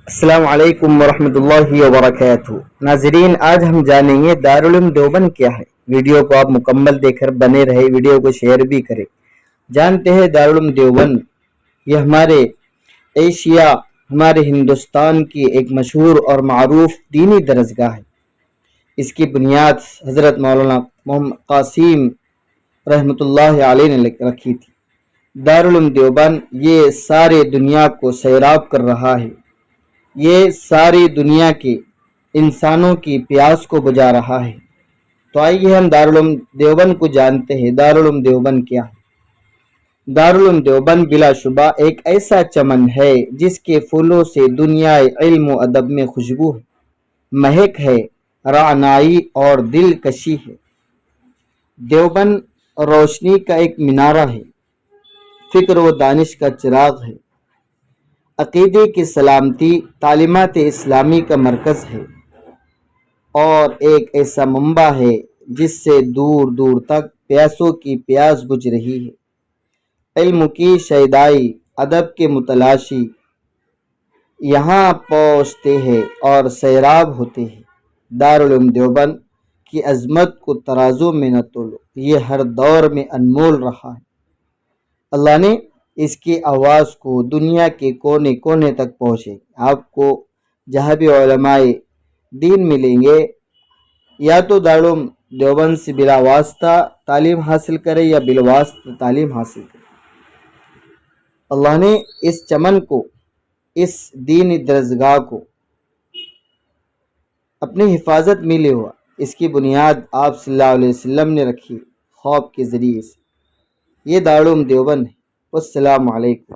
السلام علیکم ورحمۃ اللہ وبرکاتہ۔ ناظرین، آج ہم جانیں گے دارالعلوم دیوبند کیا ہے۔ ویڈیو کو آپ مکمل دیکھ کر بنے رہے، ویڈیو کو شیئر بھی کریں۔ جانتے ہیں دارالعلوم دیوبند یہ ہمارے ایشیا، ہمارے ہندوستان کی ایک مشہور اور معروف دینی درسگاہ ہے۔ اس کی بنیاد حضرت مولانا محمد قاسم رحمۃ اللہ علیہ نے رکھی تھی۔ دارالعلوم دیوبند یہ سارے دنیا کو سیراب کر رہا ہے، یہ ساری دنیا کے انسانوں کی پیاس کو بجھا رہا ہے۔ تو آئیے ہم دارالعلوم دیوبند کو جانتے ہیں۔ دارالعلوم دیوبند کیا ہے؟ دارالعلوم دیوبند بلا شبہ ایک ایسا چمن ہے جس کے پھولوں سے دنیا علم و ادب میں خوشبو ہے، مہک ہے، رعنائی اور دلکشی ہے۔ دیوبند روشنی کا ایک مینارہ ہے، فکر و دانش کا چراغ ہے، عقیدے کی سلامتی، تعلیمات اسلامی کا مرکز ہے، اور ایک ایسا منبع ہے جس سے دور دور تک پیاسوں کی پیاس بجھ رہی ہے۔ علم کی شیدائی، ادب کے متلاشی یہاں پہنچتے ہیں اور سیراب ہوتے ہیں۔ دارالعلوم دیوبند کی عظمت کو ترازو میں نہ تولو، یہ ہر دور میں انمول رہا ہے۔ اللہ نے اس کی آواز کو دنیا کے کونے کونے تک پہنچے۔ آپ کو جہاں بھی علماء دین ملیں گے، یا تو دارالعلوم دیوبند سے بلا واسطہ تعلیم حاصل کرے یا بالواسطہ تعلیم حاصل کرے۔ اللہ نے اس چمن کو، اس دینی درسگاہ کو اپنی حفاظت میں لے ہوا، اس کی بنیاد آپ صلی اللہ علیہ وسلم نے رکھی خواب کے ذریعے سے۔ یہ دارالعلوم دیوبند ہے۔ والسلام علیکم۔